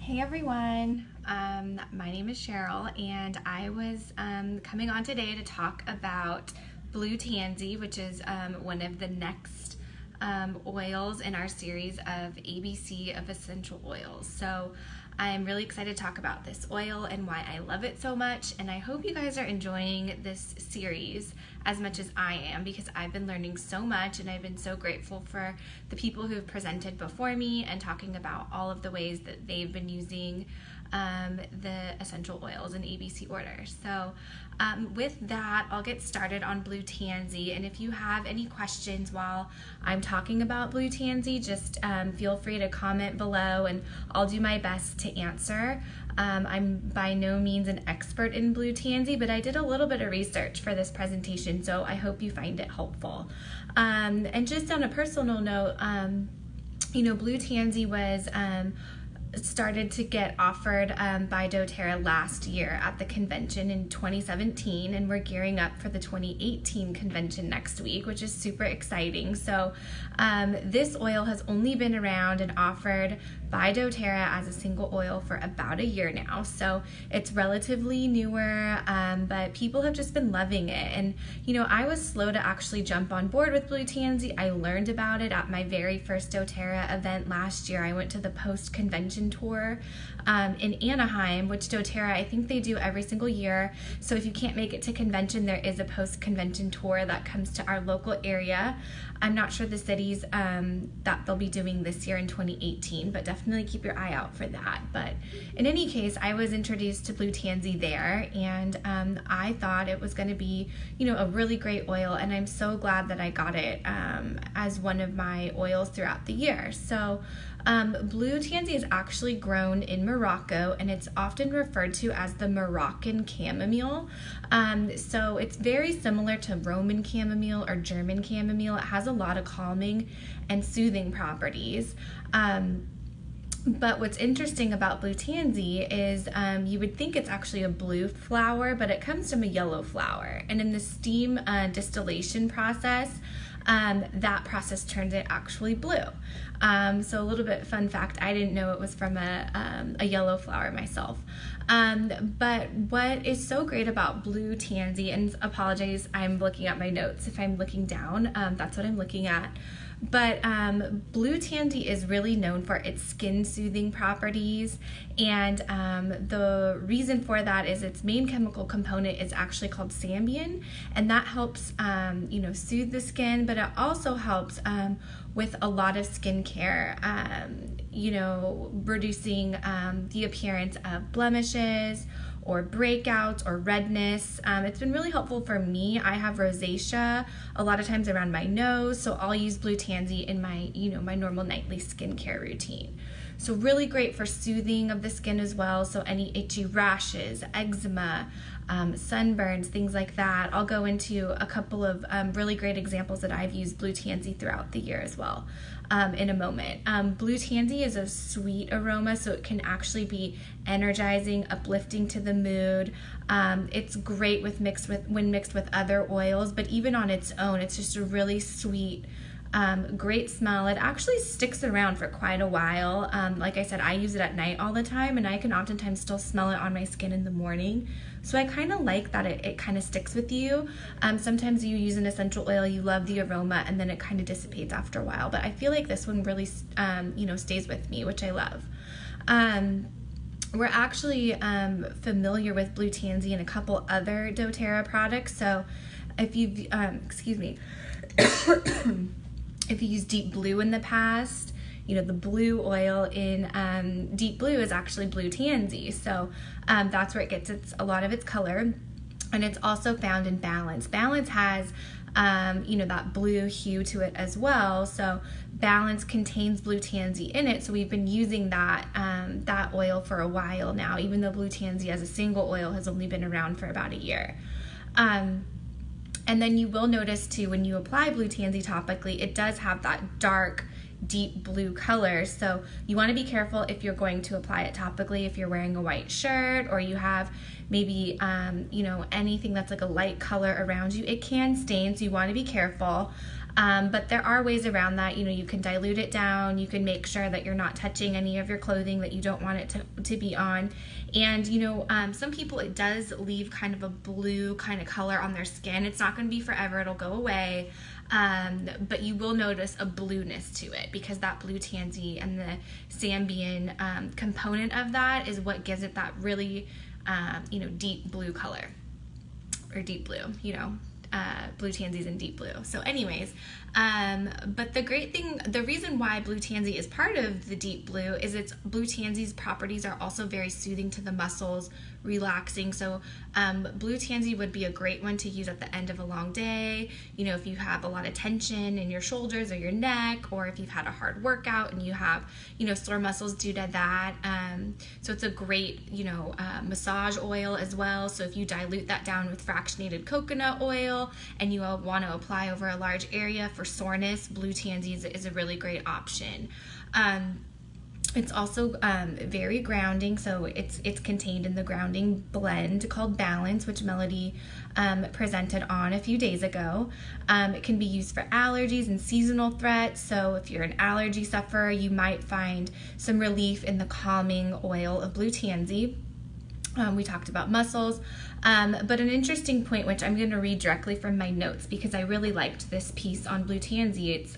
Hey everyone, my name is Cheryl and I was coming on today to talk about Blue Tansy, which is one of the next oils in our series of ABC of essential oils. So I'm really excited to talk about this oil and why I love it so much, and I hope you guys are enjoying this series as much as I am, because I've been learning so much and I've been so grateful for the people who have presented before me and talking about all of the ways that they've been using the essential oils in ABC order. So with that, I'll get started on Blue Tansy, and if you have any questions while I'm talking about Blue Tansy, just feel free to comment below and I'll do my best to answer. I'm by no means an expert in Blue Tansy, but I did a little bit of research for this presentation, so I hope you find it helpful. And just on a personal note, Blue Tansy was started to get offered by doTERRA last year at the convention in 2017, and we're gearing up for the 2018 convention next week, which is super exciting. So this oil has only been around and offered by doTERRA as a single oil for about a year now, so it's relatively newer, but people have just been loving it. And I was slow to actually jump on board with Blue Tansy. I learned about it at my very first doTERRA event last year. I went to the post-convention tour in Anaheim, which doTERRA, I think they do every single year. So if you can't make it to convention, there is a post-convention tour that comes to our local area. I'm not sure the cities that they'll be doing this year in 2018, but definitely keep your eye out for that. But in any case, I was introduced to Blue Tansy there, and I thought it was going to be, a really great oil, and I'm so glad that I got it as one of my oils throughout the year. So Blue Tansy is actually grown in Morocco, and it's often referred to as the Moroccan chamomile. So it's very similar to Roman chamomile or German chamomile. It has a lot of calming and soothing properties. But what's interesting about Blue Tansy is you would think it's actually a blue flower, but it comes from a yellow flower. And in the steam distillation process, that process turns it actually blue. So a little bit fun fact, I didn't know it was from a yellow flower myself. But what is so great about Blue Tansy, and apologize, I'm looking at my notes. If I'm looking down, that's what I'm looking at. But Blue Tansy is really known for its skin soothing properties, and the reason for that is its main chemical component is actually called sambien, and that helps soothe the skin, but it also helps with a lot of skincare, reducing the appearance of blemishes or breakouts or redness. It's been really helpful for me. I have rosacea a lot of times around my nose, so I'll use Blue Tansy in my, my normal nightly skincare routine. So really great for soothing of the skin as well. So any itchy rashes, eczema, sunburns, things like that. I'll go into a couple of really great examples that I've used Blue Tansy throughout the year as well in a moment. Blue Tansy is a sweet aroma, so it can actually be energizing, uplifting to the mood. It's great when mixed with other oils, but even on its own, it's just a really sweet, great smell. It actually sticks around for quite a while. Like I said, I use it at night all the time, and I can oftentimes still smell it on my skin in the morning. So I kind of like that it kind of sticks with you. Sometimes you use an essential oil, you love the aroma, and then it kind of dissipates after a while. But I feel like this one really, stays with me, which I love. We're actually familiar with Blue Tansy and a couple other doTERRA products. So if you've, if you use Deep Blue in the past, the blue oil in Deep Blue is actually Blue Tansy. So that's where it gets a lot of its color. And it's also found in Balance. Balance has, that blue hue to it as well. So Balance contains Blue Tansy in it. So we've been using that oil for a while now, even though Blue Tansy as a single oil has only been around for about a year. And then you will notice too, when you apply Blue Tansy topically, it does have that dark, deep blue color. So you want to be careful if you're going to apply it topically, if you're wearing a white shirt or you have maybe, anything that's like a light color around you. It can stain, so you want to be careful. But there are ways around that. You can dilute it down. You can make sure that you're not touching any of your clothing that you don't want it to be on. And some people, it does leave kind of a blue kind of color on their skin. It's not going to be forever. It'll go away. But you will notice a blueness to it, because that blue tansy and the Zambian component of that is what gives it that really deep blue color, or deep blue, blue tansies in deep blue. So anyways, but the reason why blue tansy is part of the deep blue is blue tansy's properties are also very soothing to the muscles, relaxing. So blue tansy would be a great one to use at the end of a long day. If you have a lot of tension in your shoulders or your neck, or if you've had a hard workout and you have, sore muscles due to that. So it's a great, massage oil as well. So if you dilute that down with fractionated coconut oil and you want to apply over a large area for soreness, blue tansy is a really great option. It's also very grounding, so it's contained in the grounding blend called Balance, which Melody presented on a few days ago. It can be used for allergies and seasonal threats, so if you're an allergy sufferer, you might find some relief in the calming oil of blue tansy. We talked about muscles, but an interesting point, which I'm going to read directly from my notes because I really liked this piece on blue tansy. It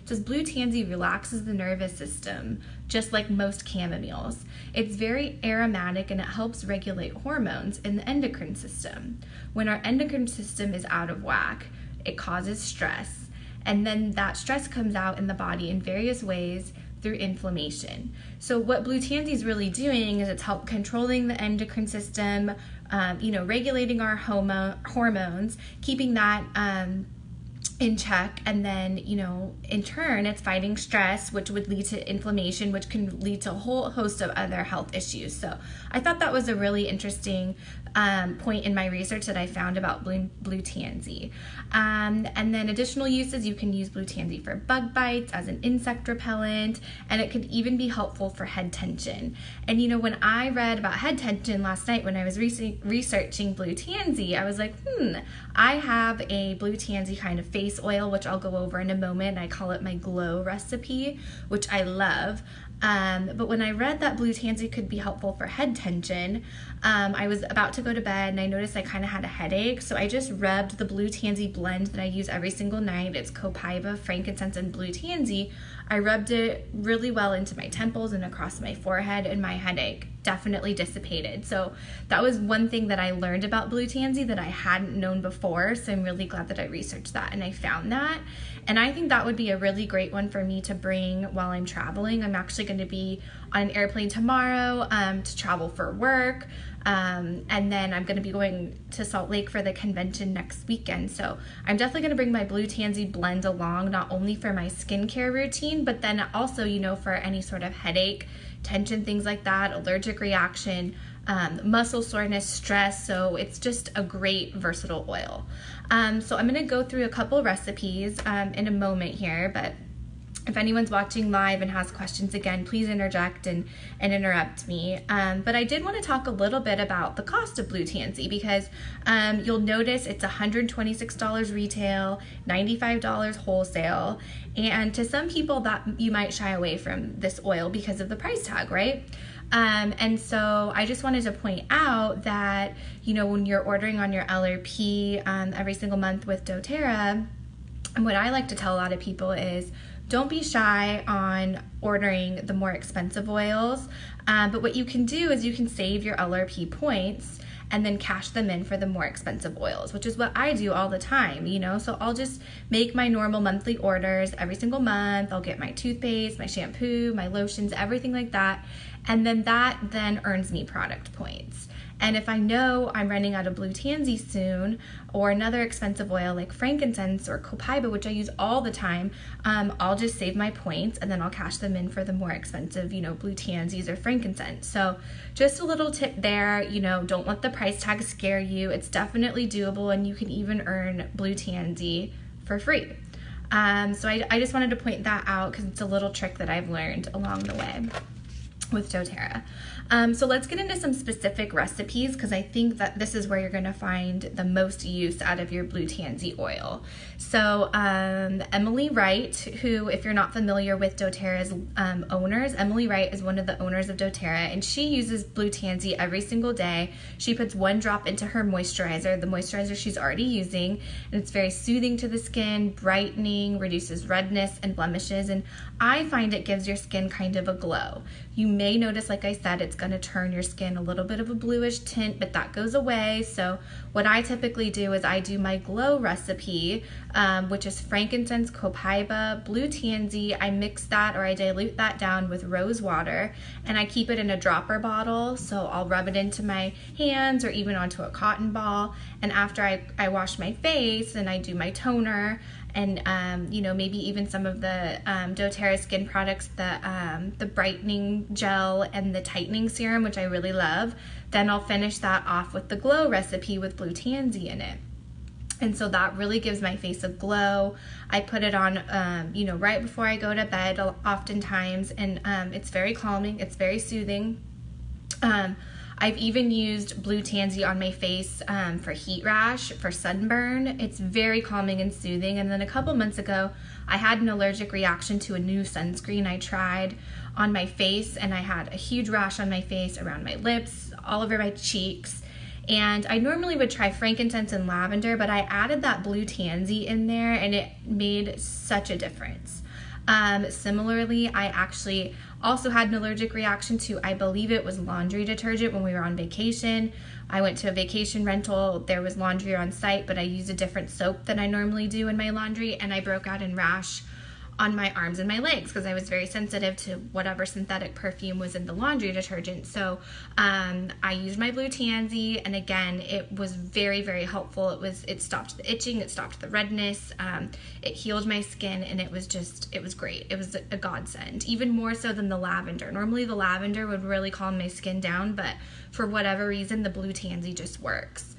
says blue tansy relaxes the nervous system, just like most chamomiles. It's very aromatic and it helps regulate hormones in the endocrine system. When our endocrine system is out of whack, it causes stress, and then that stress comes out in the body in various ways through inflammation. So what blue tansy is really doing is it's help controlling the endocrine system, regulating our hormones, keeping that in check, and then in turn it's fighting stress, which would lead to inflammation, which can lead to a whole host of other health issues. So I thought that was a really interesting point in my research that I found about blue tansy. And then additional uses, you can use blue tansy for bug bites, as an insect repellent, and it could even be helpful for head tension. And when I read about head tension last night when I was researching blue tansy, I was like, I have a blue tansy kind of face oil, which I'll go over in a moment. I call it my glow recipe, which I love. But when I read that blue tansy could be helpful for head tension, I was about to go to bed and I noticed I kind of had a headache. So I just rubbed the blue tansy blend that I use every single night. It's copaiba, frankincense, and blue tansy. I rubbed it really well into my temples and across my forehead, and my headache definitely dissipated. So that was one thing that I learned about blue tansy that I hadn't known before. So I'm really glad that I researched that and I found that. And I think that would be a really great one for me to bring while I'm traveling. I'm actually going to be on an airplane tomorrow to travel for work. And then I'm going to be going to Salt Lake for the convention next weekend. So I'm definitely going to bring my blue tansy blend along, not only for my skincare routine, but then also, for any sort of headache, tension, things like that, allergic reaction, muscle soreness, stress. So it's just a great versatile oil. So I'm going to go through a couple recipes in a moment here, but if anyone's watching live and has questions, again, please interject and interrupt me. But I did want to talk a little bit about the cost of blue tansy, because you'll notice it's $126 retail, $95 wholesale. And to some people that you might shy away from this oil because of the price tag, right? And so I just wanted to point out that, when you're ordering on your LRP every single month with doTERRA, and what I like to tell a lot of people is, don't be shy on ordering the more expensive oils, but what you can do is you can save your LRP points and then cash them in for the more expensive oils, which is what I do all the time, So I'll just make my normal monthly orders every single month. I'll get my toothpaste, my shampoo, my lotions, everything like that, and then that earns me product points. And if I know I'm running out of blue tansy soon, or another expensive oil like frankincense or copaiba, which I use all the time, I'll just save my points and then I'll cash them in for the more expensive, blue tansies or frankincense. So just a little tip there, don't let the price tag scare you. It's definitely doable, and you can even earn blue tansy for free. So I just wanted to point that out because it's a little trick that I've learned along the way. with doTERRA. So let's get into some specific recipes, because I think that this is where you're going to find the most use out of your blue tansy oil. So Emily Wright, who, if you're not familiar with doTERRA's owners, Emily Wright is one of the owners of doTERRA, and she uses blue tansy every single day. She puts 1 drop into her moisturizer, the moisturizer she's already using, and it's very soothing to the skin, brightening, reduces redness and blemishes, and I find it gives your skin kind of a glow. You may notice, like I said, it's going to turn your skin a little bit of a bluish tint, but that goes away. So what I typically do is I do my glow recipe, which is frankincense, copaiba, blue tansy. I mix that, or I dilute that down with rose water, and I keep it in a dropper bottle. So I'll rub it into my hands or even onto a cotton ball. And after I wash my face and I do my toner, and you know, maybe even some of the doTERRA skin products, the brightening gel and the tightening serum, which I really love, then I'll finish that off with the glow recipe with blue tansy in it. And so that really gives my face a glow. I put it on, you know, right before I go to bed oftentimes, and it's very calming, it's very soothing. I've even used blue tansy on my face for heat rash, for sunburn. It's very calming and soothing. And then a couple months ago, I had an allergic reaction to a new sunscreen I tried on my face, and I had a huge rash on my face, around my lips, all over my cheeks. And I normally would try frankincense and lavender, but I added that blue tansy in there, and it made such a difference. Similarly, I actually also had an allergic reaction to, I believe it was laundry detergent when we were on vacation. I went to a vacation rental, there was laundry on site, but I used a different soap than I normally do in my laundry, and I broke out in rash on my arms and my legs because I was very sensitive to whatever synthetic perfume was in the laundry detergent. So I used my blue tansy, and again, it was very, very helpful. It stopped the itching, it stopped the redness, it healed my skin, and it was great. It was a godsend, even more so than the lavender. Normally the lavender would really calm my skin down, but for whatever reason, the blue tansy just works.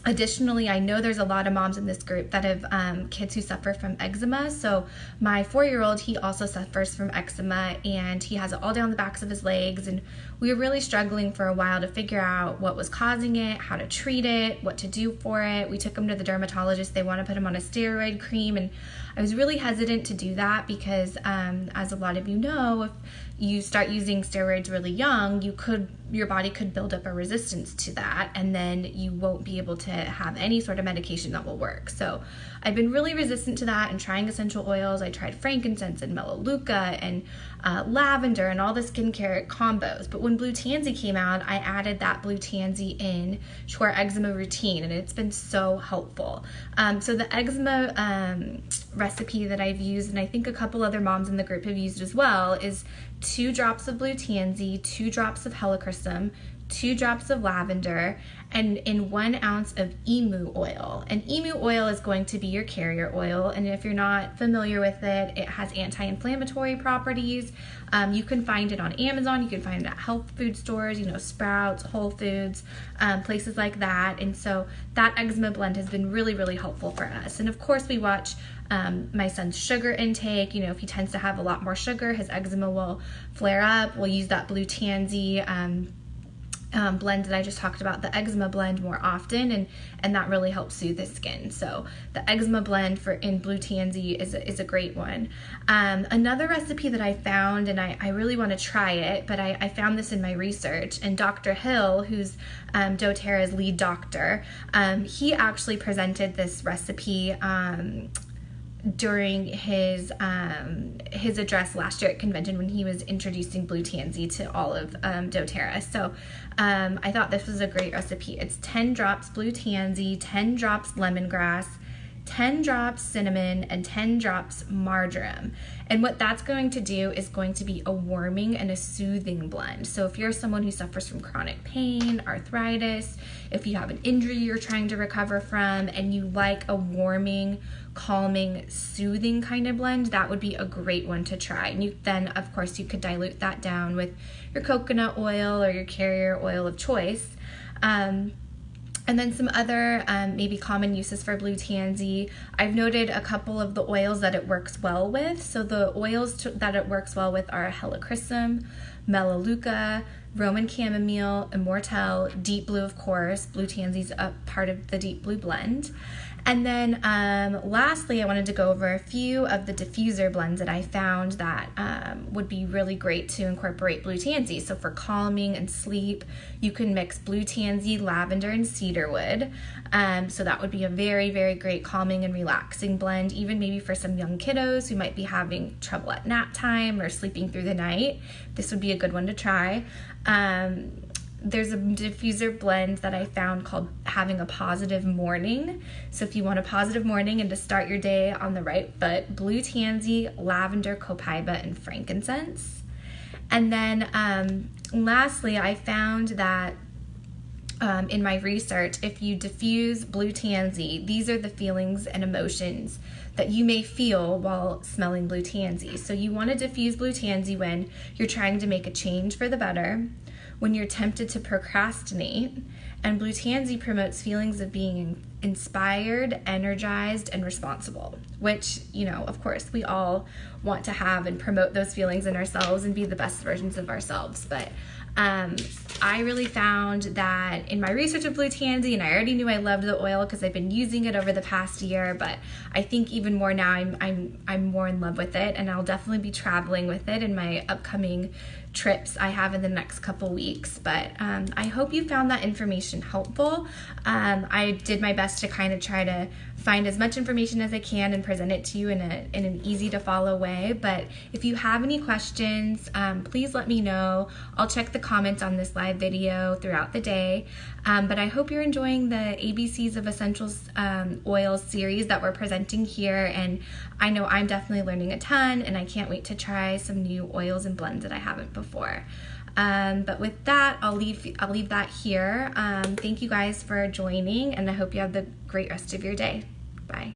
Additionally, I know there's a lot of moms in this group that have kids who suffer from eczema. So my 4-year-old, he also suffers from eczema, and he has it all down the backs of his legs. And we were really struggling for a while to figure out what was causing it, how to treat it, what to do for it. We took him to the dermatologist. They want to put him on a steroid cream, and I was really hesitant to do that because, as a lot of you know, if you start using steroids really young, your body could build up a resistance to that, and then you won't be able to have any sort of medication that will work. So I've been really resistant to that and trying essential oils. I tried frankincense and melaleuca and lavender and all the skincare combos. But when blue tansy came out, I added that blue tansy in to our eczema routine, and it's been so helpful. So the eczema recipe that I've used, and I think a couple other moms in the group have used as well, is 2 drops of blue tansy, 2 drops of helichrysum, 2 drops of lavender, and in 1 ounce of emu oil. And emu oil is going to be your carrier oil, and if you're not familiar with it, it has anti-inflammatory properties. You can find it on Amazon, you can find it at health food stores, you know, Sprouts, Whole Foods, places like that. And so that eczema blend has been really, really helpful for us. And of course we watch my son's sugar intake. You know, if he tends to have a lot more sugar, his eczema will flare up. We'll use that blue tansy blend that I just talked about, the eczema blend, more often, and that really helps soothe the skin. So the eczema blend in blue tansy is a great one. Another recipe that I found, and I really want to try it, but I found this in my research, and Dr. Hill, who's doTERRA's lead doctor, he actually presented this recipe during his address last year at convention when he was introducing blue tansy to all of doTERRA. So I thought this was a great recipe. It's 10 drops blue tansy, 10 drops lemongrass, 10 drops cinnamon, and 10 drops marjoram. And what that's going to do is going to be a warming and a soothing blend. So if you're someone who suffers from chronic pain, arthritis, if you have an injury you're trying to recover from, and you like a warming, calming, soothing kind of blend, that would be a great one to try. And then of course you could dilute that down with your coconut oil or your carrier oil of choice. And then some other maybe common uses for blue tansy. I've noted a couple of the oils that it works well with. So the oils that it works well with are helichrysum, melaleuca, Roman chamomile, immortelle, deep blue, of course. Blue tansy's a part of the deep blue blend. And then lastly, I wanted to go over a few of the diffuser blends that I found that would be really great to incorporate blue tansy. So for calming and sleep, you can mix blue tansy, lavender, and cedarwood. So that would be a very, very great calming and relaxing blend, even maybe for some young kiddos who might be having trouble at nap time or sleeping through the night. This would be a good one to try. There's a diffuser blend that I found called Having a Positive Morning. So if you want a positive morning and to start your day on the right foot, blue tansy, lavender, copaiba, and frankincense. And then lastly, I found that in my research, if you diffuse blue tansy, these are the feelings and emotions that you may feel while smelling blue tansy. So you want to diffuse blue tansy when you're trying to make a change for the better, when you're tempted to procrastinate, and blue tansy promotes feelings of being inspired, energized, and responsible, which, you know, of course, we all want to have and promote those feelings in ourselves and be the best versions of ourselves. But I really found that in my research of blue tansy, and I already knew I loved the oil because I've been using it over the past year, but I think even more now I'm more in love with it, and I'll definitely be traveling with it in my upcoming trips I have in the next couple weeks. But I hope you found that information helpful. I did my best to kind of try to find as much information as I can and present it to you in an easy to follow way. But if you have any questions, please let me know. I'll check the comments on this live video throughout the day. But I hope you're enjoying the ABCs of Essentials Oils series that we're presenting here, and I know I'm definitely learning a ton, and I can't wait to try some new oils and blends that I haven't before. But with that, I'll leave that here. Thank you guys for joining, and I hope you have the great rest of your day. Bye.